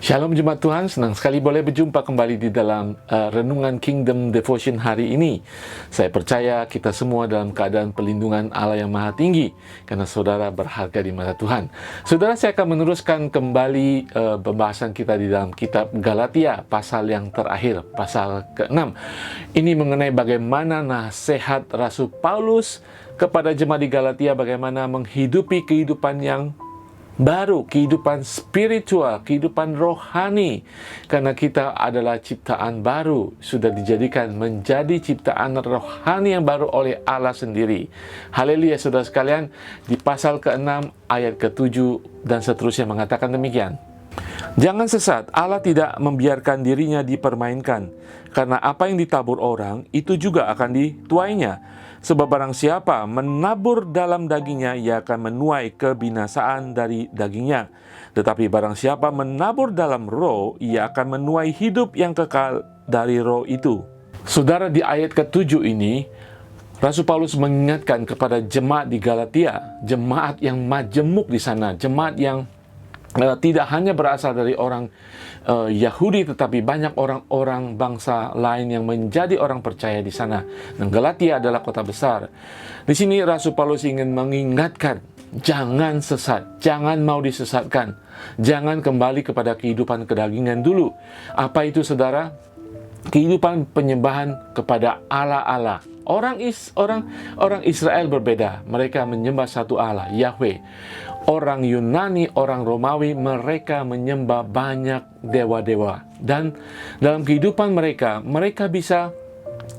Shalom Jemaat Tuhan, senang sekali boleh berjumpa kembali di dalam Renungan Kingdom Devotion hari ini. Saya percaya kita semua dalam keadaan pelindungan Allah yang Maha Tinggi, karena saudara berharga di mata Tuhan. Saudara, saya akan meneruskan kembali pembahasan kita di dalam kitab Galatia, pasal yang terakhir, pasal ke-6. Ini mengenai bagaimana nasihat Rasul Paulus kepada jemaat di Galatia, bagaimana menghidupi kehidupan yang baru, kehidupan spiritual, kehidupan rohani. Karena kita adalah ciptaan baru, sudah dijadikan menjadi ciptaan rohani yang baru oleh Allah sendiri. Haleluya saudara sekalian. Di pasal ke-6 ayat ke-7 dan seterusnya mengatakan demikian. Jangan sesat, Allah tidak membiarkan dirinya dipermainkan. Karena apa yang ditabur orang, itu juga akan dituainya. Sebab barang siapa menabur dalam dagingnya, ia akan menuai kebinasaan dari dagingnya. Tetapi barang siapa menabur dalam roh, ia akan menuai hidup yang kekal dari roh itu. Saudara, di ayat ke-7 ini, Rasul Paulus mengingatkan kepada jemaat di Galatia, jemaat yang majemuk di sana, jemaat yang tidak hanya berasal dari orang Yahudi, tetapi banyak orang-orang bangsa lain yang menjadi orang percaya di sana. Dan Galatia adalah kota besar. Di sini Rasul Paulus ingin mengingatkan, jangan sesat, jangan mau disesatkan, jangan kembali kepada kehidupan kedagingan dulu. Apa itu saudara? Kehidupan penyembahan kepada Allah-Allah. Orang Israel berbeda, mereka menyembah satu Allah, Yahweh. Orang Yunani, orang Romawi, mereka menyembah banyak dewa-dewa. Dan dalam kehidupan mereka bisa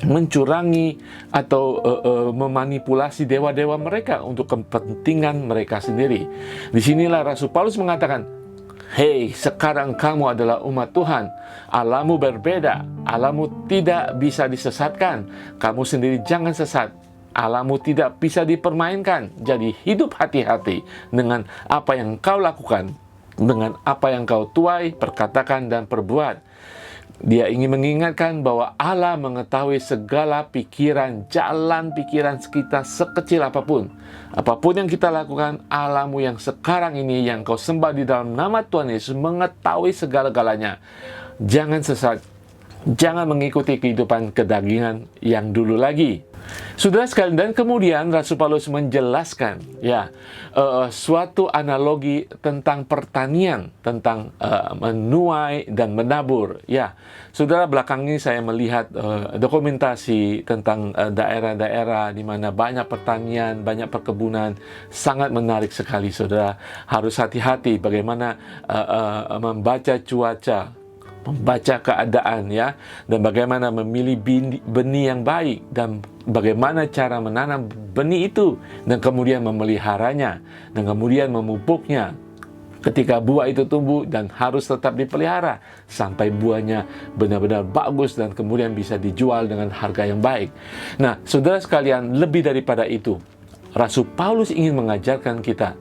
mencurangi atau memanipulasi dewa-dewa mereka untuk kepentingan mereka sendiri. Disinilah Rasul Paulus mengatakan, hei, sekarang kamu adalah umat Tuhan. Allahmu berbeda. Allahmu tidak bisa disesatkan. Kamu sendiri jangan sesat. Allahmu tidak bisa dipermainkan. Jadi hidup hati-hati dengan apa yang kau lakukan, dengan apa yang kau tuai, perkatakan, dan perbuat. Dia ingin mengingatkan bahwa Allah mengetahui segala pikiran, jalan pikiran kita sekecil apapun. Apapun yang kita lakukan, Allahmu yang sekarang ini, yang kau sembah di dalam nama Tuhan Yesus, mengetahui segala-galanya. Jangan sesat, jangan mengikuti kehidupan kedagingan yang dulu lagi. Saudara sekalian, dan kemudian Rasul Paulus menjelaskan suatu analogi tentang pertanian, tentang menuai dan menabur. Ya, saudara, belakang ini saya melihat dokumentasi tentang daerah-daerah di mana banyak pertanian, banyak perkebunan. Sangat menarik sekali, saudara. Harus hati-hati bagaimana membaca cuaca, membaca keadaan, ya, dan bagaimana memilih benih yang baik, dan bagaimana cara menanam benih itu, dan kemudian memeliharanya, dan kemudian memupuknya ketika buah itu tumbuh, dan harus tetap dipelihara sampai buahnya benar-benar bagus dan kemudian bisa dijual dengan harga yang baik. Nah, saudara sekalian, lebih daripada itu, Rasul Paulus ingin mengajarkan kita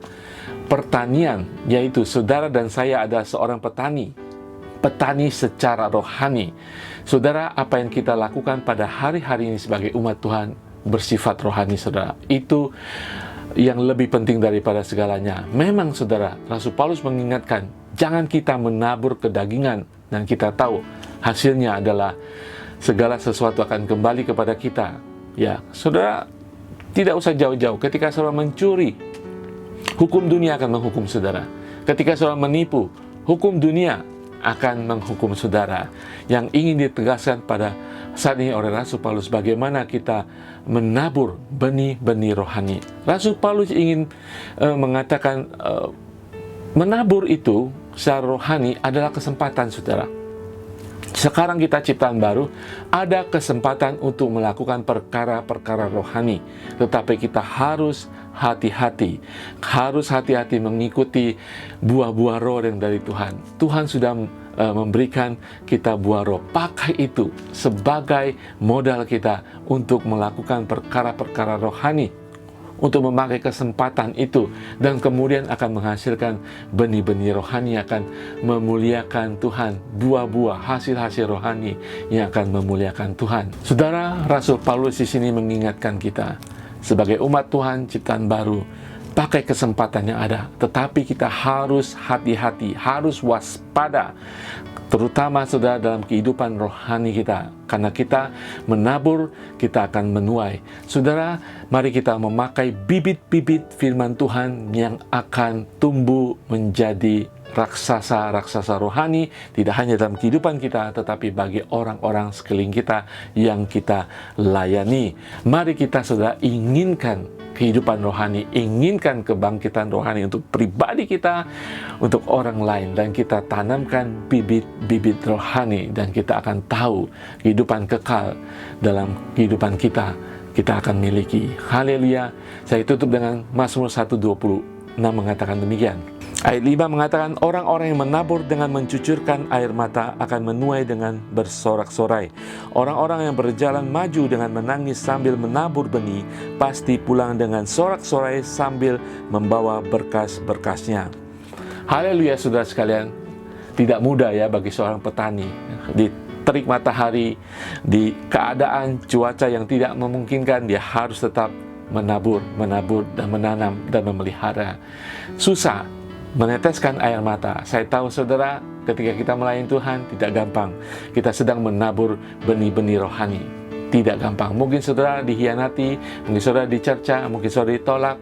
pertanian, yaitu saudara dan saya adalah seorang petani secara rohani. Saudara, apa yang kita lakukan pada hari-hari ini sebagai umat Tuhan bersifat rohani, saudara. Itu yang lebih penting daripada segalanya. Memang, saudara, Rasul Paulus mengingatkan, jangan kita menabur kedagingan, dan kita tahu hasilnya adalah segala sesuatu akan kembali kepada kita. Ya, saudara, tidak usah jauh-jauh. Ketika saudara mencuri, hukum dunia akan menghukum saudara. Ketika saudara menipu, hukum dunia akan menghukum saudara. Yang ingin ditegaskan pada saat ini oleh Rasul Paulus, bagaimana kita menabur benih-benih rohani. Rasul Paulus ingin mengatakan menabur itu secara rohani adalah kesempatan, saudara. Sekarang kita ciptaan baru, ada kesempatan untuk melakukan perkara-perkara rohani. Tetapi kita harus hati-hati mengikuti buah-buah roh yang dari Tuhan. Tuhan sudah memberikan kita buah roh. Pakai itu sebagai modal kita untuk melakukan perkara-perkara rohani, untuk memakai kesempatan itu, dan kemudian akan menghasilkan benih-benih rohani, akan memuliakan Tuhan, buah-buah hasil-hasil rohani yang akan memuliakan Tuhan. Saudara, Rasul Paulus di sini mengingatkan kita sebagai umat Tuhan ciptaan baru, pakai kesempatan yang ada. Tetapi kita harus hati-hati, harus waspada, terutama saudara dalam kehidupan rohani kita. Karena kita menabur, kita akan menuai. Saudara, mari kita memakai bibit-bibit firman Tuhan yang akan tumbuh menjadi raksasa-raksasa rohani, tidak hanya dalam kehidupan kita, tetapi bagi orang-orang sekeliling kita yang kita layani. Mari kita saudara inginkan kehidupan rohani, inginkan kebangkitan rohani untuk pribadi kita, untuk orang lain, dan kita tanamkan bibit-bibit rohani, dan kita akan tahu kehidupan kekal dalam kehidupan kita akan miliki. Haleluya. Saya tutup dengan Mazmur 126 mengatakan demikian. Ayat 5 mengatakan, orang-orang yang menabur dengan mencucurkan air mata akan menuai dengan bersorak-sorai. Orang-orang yang berjalan maju dengan menangis sambil menabur benih, pasti pulang dengan sorak-sorai sambil membawa berkas-berkasnya. Haleluya, saudara sekalian. Tidak mudah ya bagi seorang petani. Di terik matahari, di keadaan cuaca yang tidak memungkinkan, dia harus tetap menabur, dan menanam, dan memelihara. Susah meneteskan air mata. Saya tahu saudara, ketika kita melayani Tuhan tidak gampang. Kita sedang menabur benih-benih rohani. Tidak gampang. Mungkin saudara dihianati, mungkin saudara dicerca, mungkin saudara ditolak.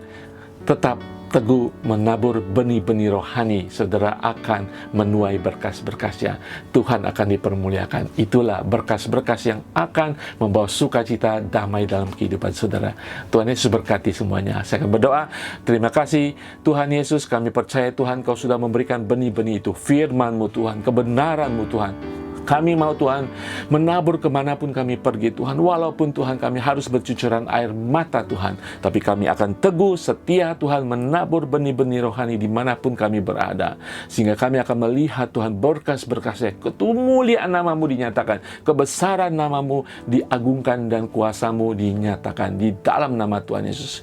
Tetap teguh menabur benih-benih rohani, saudara akan menuai berkas-berkasnya. Tuhan akan dipermuliakan. Itulah berkas-berkas yang akan membawa sukacita, damai dalam kehidupan saudara. Tuhan Yesus berkati semuanya. Saya akan berdoa. Terima kasih Tuhan Yesus, kami percaya Tuhan Kau sudah memberikan benih-benih itu, firman-Mu Tuhan, kebenaran-Mu Tuhan. Kami mau Tuhan menabur kemanapun kami pergi Tuhan. Walaupun Tuhan kami harus bercucuran air mata Tuhan, tapi kami akan teguh setia Tuhan menabur benih-benih rohani dimanapun kami berada. Sehingga kami akan melihat Tuhan berkas-berkasnya, kemuliaan nama-Mu dinyatakan, kebesaran nama-Mu diagungkan, dan kuasa-Mu dinyatakan di dalam nama Tuhan Yesus.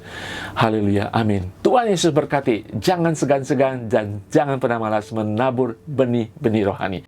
Haleluya, amin. Tuhan Yesus berkati. Jangan segan-segan dan jangan pernah malas menabur benih-benih rohani.